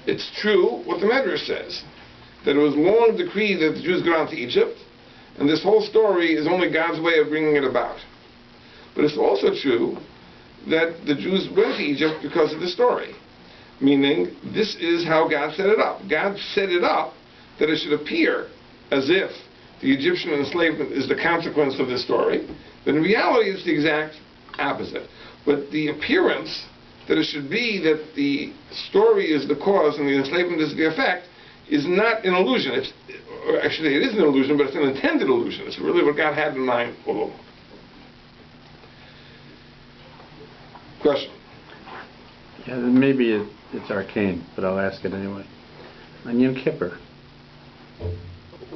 it's true what the Medrash says, that it was long decreed that the Jews go down to Egypt, and this whole story is only God's way of bringing it about. But it's also true that the Jews went to Egypt because of the story, meaning this is how God set it up. God set it up that it should appear as if the Egyptian enslavement is the consequence of this story, but in reality it's the exact opposite. But the appearance that it should be that the story is the cause and the enslavement is the effect is not an illusion. Or actually, it is an illusion, but it's an intended illusion. It's really what God had in mind all along. Question? Yeah, maybe it's arcane, but I'll ask it anyway. On Yom Kippur,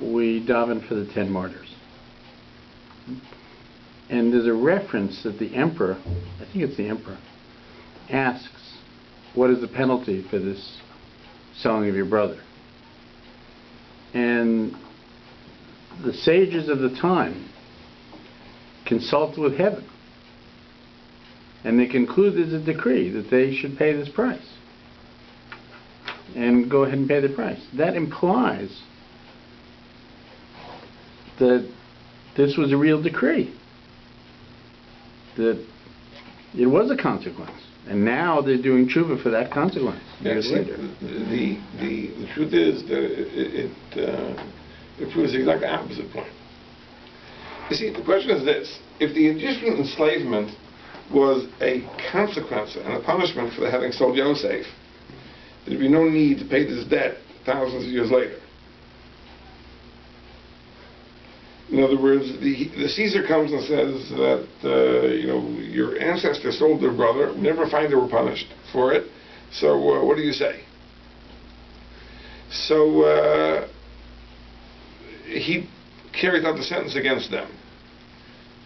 we daven for the 10 martyrs. And there's a reference that the emperor, I think it's the emperor, asks, what is the penalty for this selling of your brother? And the sages of the time consulted with heaven, and they conclude there's a decree that they should pay this price, and go ahead and pay the price. That implies that this was a real decree, that it was a consequence, and now they're doing tshuva for that consequence years later. The truth is that it proves the exact opposite point. You see, the question is this: if the Egyptian enslavement was a consequence and a punishment for having sold Yosef, there'd be no need to pay this debt thousands of years later. In other words, the Caesar comes and says that your ancestors sold their brother. We never find they were punished for it. So what do you say? So he carries out the sentence against them.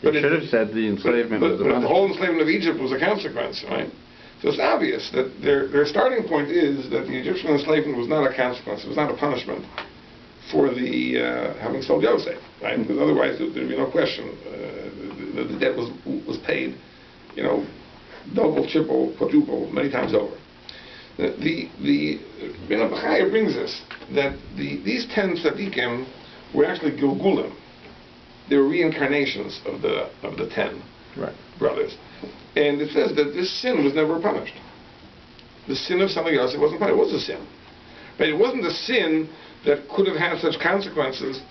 But it should have said the enslavement was the punishment. The whole enslavement of Egypt was a consequence, right? So it's obvious that their starting point is that the Egyptian enslavement was not a consequence. It was not a punishment for the having sold Yosef, right? Because otherwise there'd be no question. The debt was paid, double, triple, quadruple, many times over. The Ben Abachaya brings us that these 10 tzaddikim were actually Gilgulim. They were reincarnations of the 10 brothers. And it says that this sin was never punished. The sin of selling Yosef wasn't punished. It was a sin. But it wasn't a sin that could have had such consequences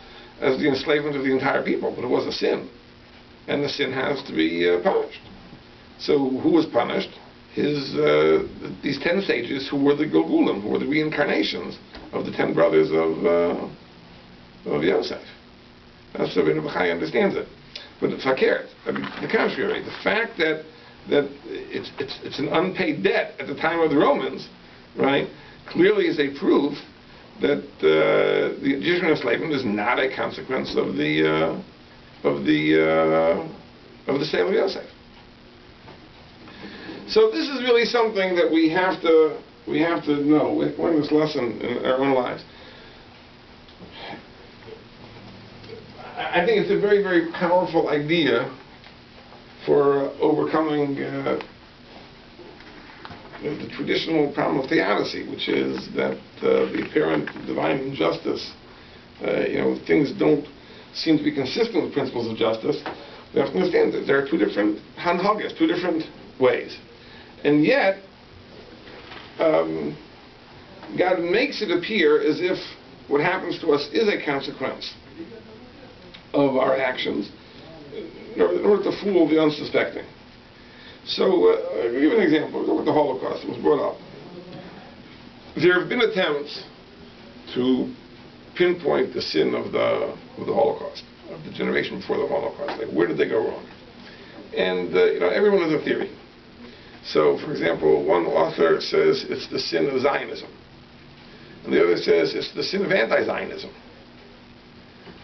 as the enslavement of the entire people, but it was a sin. And the sin has to be punished. So who was punished? These 10 sages who were the Gilgulim, who were the reincarnations of the 10 brothers of Yosef. That's the way the Bachai understands it. But it's fakert. I mean, the contrary. The fact that it's an unpaid debt at the time of the Romans, right, clearly is a proof that the Egyptian enslavement is not a consequence of the sale of Yosef. So this is really something that we have to know. We learn this lesson in our own lives. I think it's a very, very powerful idea for overcoming the traditional problem of theodicy, which is that the apparent divine injustice, things don't seem to be consistent with principles of justice. We have to understand that there are two different hanhagas, two different ways. And yet, God makes it appear as if what happens to us is a consequence of our actions in order to fool the unsuspecting. So, I'll give you an example. Look at the Holocaust. It was brought up. There have been attempts to pinpoint the sin of the Holocaust, of the generation before the Holocaust. Like, where did they go wrong? And everyone has a theory. So, for example, one author says it's the sin of Zionism, and the other says it's the sin of anti-Zionism.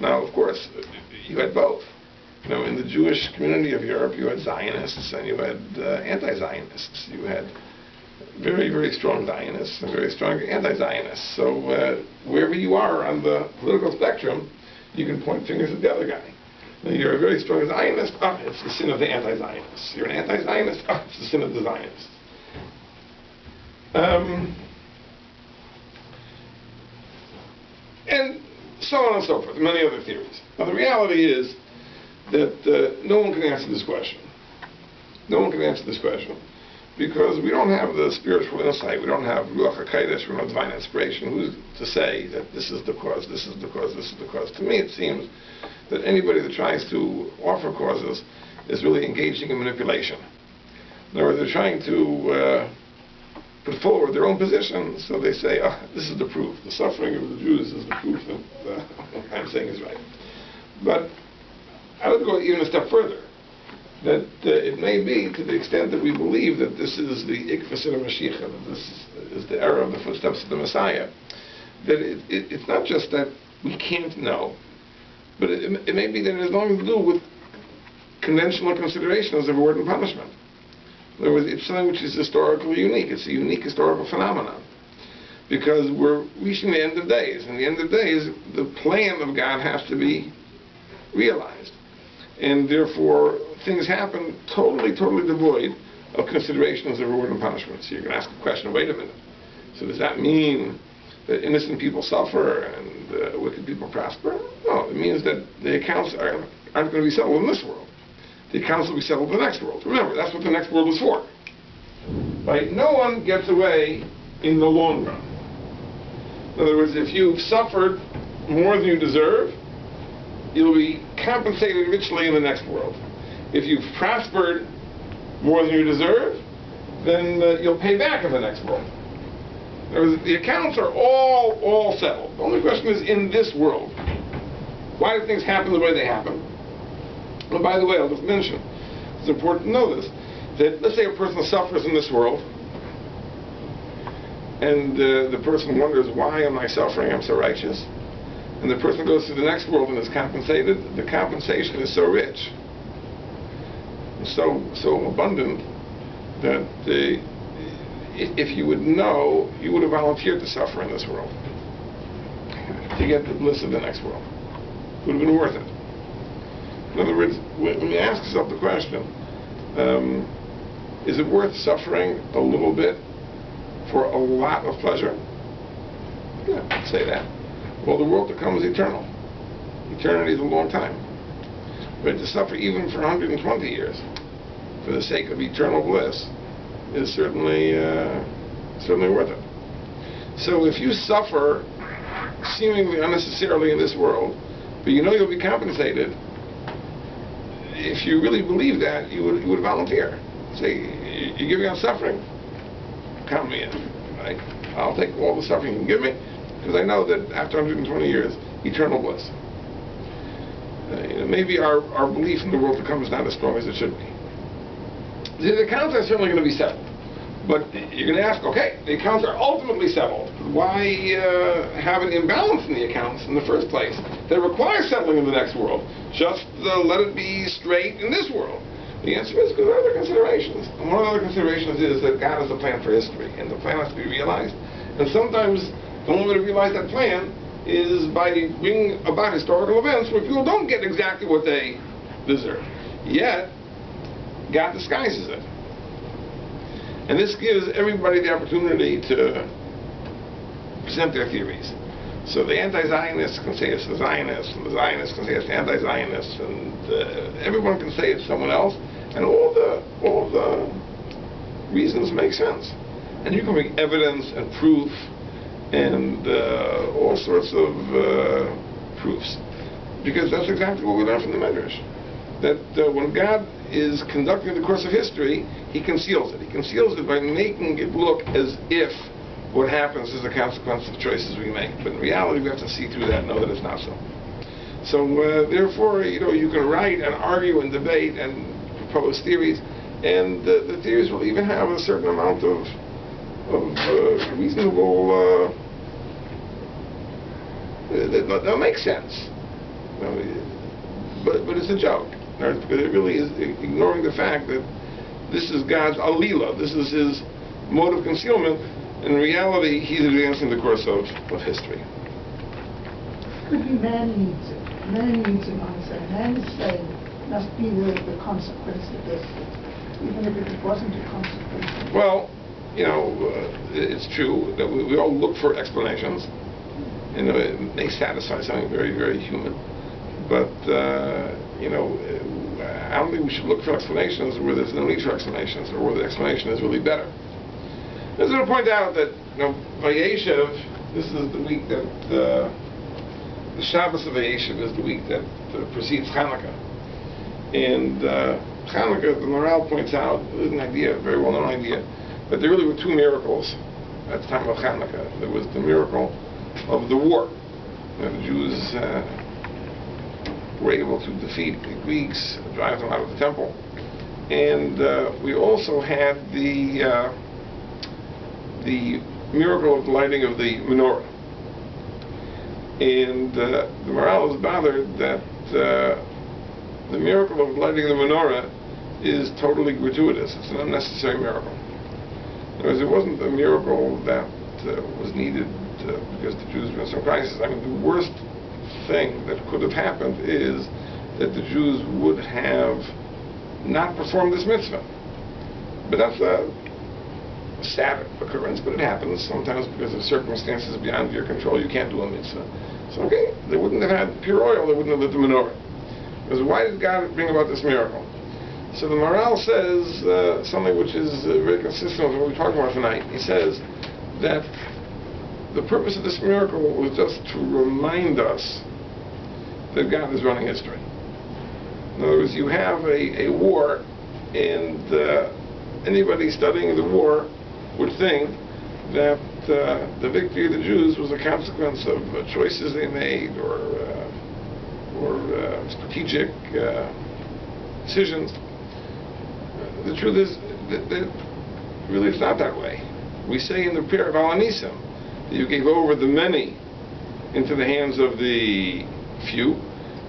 Now, of course, you had both. In the Jewish community of Europe, you had Zionists and you had anti-Zionists. You had very, very strong Zionists and very strong anti-Zionists. So wherever you are on the political spectrum, you can point fingers at the other guy. Now, you're a very strong Zionist, it's the sin of the anti-Zionists. You're an anti-Zionist, it's the sin of the Zionists. so on and so forth, many other theories. Now the reality is that no one can answer this question. No one can answer this question because we don't have the spiritual insight. We don't have Ruach HaKodesh, we don't have divine inspiration. Who's to say that this is the cause, this is the cause, this is the cause? To me it seems that anybody that tries to offer causes is really engaging in manipulation. In other words, they're trying to put forward their own position, so they say, oh, this is the proof. The suffering of the Jews is the proof that what I'm saying is right. But I would go even a step further, that it may be, to the extent that we believe that this is the Ikvus of Mashiach, that this is the era of the footsteps of the Messiah, that it's not just that we can't know, but it may be that it has nothing to do with conventional considerations of reward and punishment. In other words, it's something which is historically unique. It's a unique historical phenomenon. Because we're reaching the end of days. And the end of days, the plan of God has to be realized. And therefore, things happen totally devoid of considerations of reward and punishment. So you're going to ask the question, wait a minute. So does that mean that innocent people suffer and wicked people prosper? No, it means that the accounts aren't going to be settled in this world. The accounts will be settled in the next world. Remember, that's what the next world is for. Right? No one gets away in the long run. In other words, if you've suffered more than you deserve, you'll be compensated richly in the next world. If you've prospered more than you deserve, then you'll pay back in the next world. In other words, the accounts are all settled. The only question is in this world. Why do things happen the way they happen? Well, by the way, I'll just mention, it's important to know this, that let's say a person suffers in this world, and the person wonders, why am I suffering? I'm so righteous. And the person goes to the next world and is compensated. The compensation is so rich, so abundant, that if you would know, you would have volunteered to suffer in this world to get the bliss of the next world. It would have been worth it. In other words, when you ask yourself the question, is it worth suffering a little bit for a lot of pleasure? Yeah, I'd say that. Well, the world to come is eternal. Eternity is a long time. But to suffer even for 120 years for the sake of eternal bliss is certainly worth it. So if you suffer seemingly unnecessarily in this world, but you know you'll be compensated, if you really believe that, you would volunteer. Say, you're giving out suffering? Count me in. Right? I'll take all the suffering you can give me, because I know that after 120 years, eternal bliss. Maybe our belief in the world to come is not as strong as it should be. The accounts are certainly going to be settled. But you're going to ask, okay, the accounts are ultimately settled. Why have an imbalance in the accounts in the first place that requires settling in the next world? Just let it be straight in this world. The answer is because there are other considerations. And one of the other considerations is that God has a plan for history, and the plan has to be realized. And sometimes the only way to realize that plan is by bringing about historical events where people don't get exactly what they deserve. Yet, God disguises it. And this gives everybody the opportunity to present their theories. So the anti-Zionists can say it's the Zionists, and the Zionists can say it's the anti-Zionists, and everyone can say it's someone else, and all the reasons make sense. And you can bring evidence and proof and all sorts of proofs, because that's exactly what we learn from the Medrash. That when God is conducting the course of history, He conceals it. He conceals it by making it look as if what happens is a consequence of choices we make. But in reality, we have to see through that and know that it's not so. So therefore, you can write and argue and debate and propose theories, and the theories will even have a certain amount of reasonable, they'll make sense. But it's a joke. Because it really is ignoring the fact that this is God's alila, this is His mode of concealment. In reality, He's advancing the course of history. Could be man needs it. Man needs an answer. Man say must be the consequence of this, even if it wasn't a consequence. Well, it's true that we all look for explanations. it may satisfy something very, very human. But, I don't think we should look for explanations where there's no need for explanations, or where the explanation is really better. I just want to point out that, Vayeshev, this is the week that, the Shabbos of Vayeshev is the week that precedes Hanukkah. And Hanukkah, the Maharal points out, is an idea, a very well-known idea, that there really were two miracles at the time of Hanukkah. There was the miracle of the war. The Jews were able to defeat the Greeks, drive them out of the temple. And we also had the miracle of the lighting of the menorah. And the Maharal is bothered that the miracle of lighting the menorah is totally gratuitous. It's an unnecessary miracle. In other words, it wasn't a miracle that was needed because the Jews were in some crisis. I mean, the worst thing that could have happened is that the Jews would have not performed this mitzvah. But that's a sad occurrence, but it happens sometimes because of circumstances beyond your control. You can't do a mitzvah. So, okay, they wouldn't have had pure oil, they wouldn't have lit the menorah. Because why did God bring about this miracle? So the Maharal says something which is very consistent with what we're talking about tonight. He says that the purpose of this miracle was just to remind us that God is running history. In other words, you have a war, and anybody studying the war would think that the victory of the Jews was a consequence of choices they made or strategic decisions. The truth is that really it's not that way. We say in the prayer of Al-Anisim that you gave over the many into the hands of the few,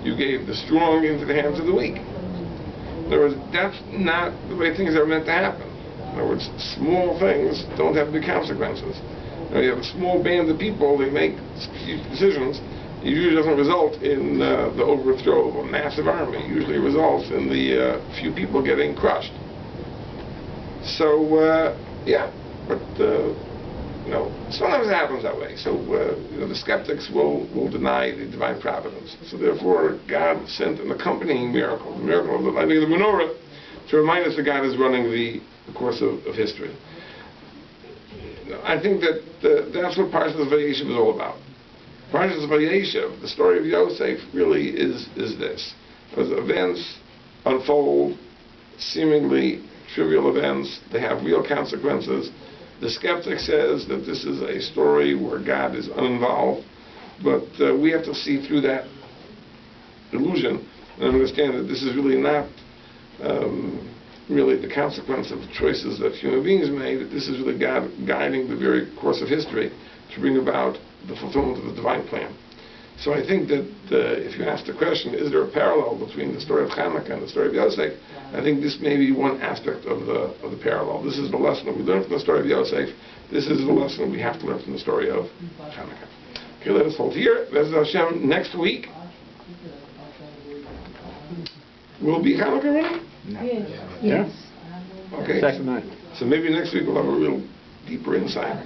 you gave the strong into the hands of the weak. In other words, that's not the way things are meant to happen. In other words, small things don't have big consequences. You have a small band of people, they make decisions. It usually doesn't result in the overthrow of a massive army. It usually results in the few people getting crushed. So, but sometimes it happens that way. So, the skeptics will deny the divine providence. So therefore, God sent an accompanying miracle, the miracle of the lighting of the menorah, to remind us that God is running the course of history. I think that that's what Parshas Vayeshev is all about. Parshas Vayeshev, the story of Yosef, really is this. As events unfold, seemingly trivial events, they have real consequences. The skeptic says that this is a story where God is uninvolved, but we have to see through that illusion and understand that this is really not really the consequence of the choices that human beings made, that this is really God guiding the very course of history to bring about the fulfillment of the divine plan. So I think that if you ask the question, is there a parallel between the story of Hanukkah and the story of Yosef, I think this may be one aspect of the parallel. This is the lesson that we learn from the story of Yosef. This is the lesson we have to learn from the story of Hanukkah. Okay, let us hold here. Bez Hashem, next week will be Hanukkah already? No. Yes. Yeah? Okay. Second night. So maybe next week we'll have a real deeper insight.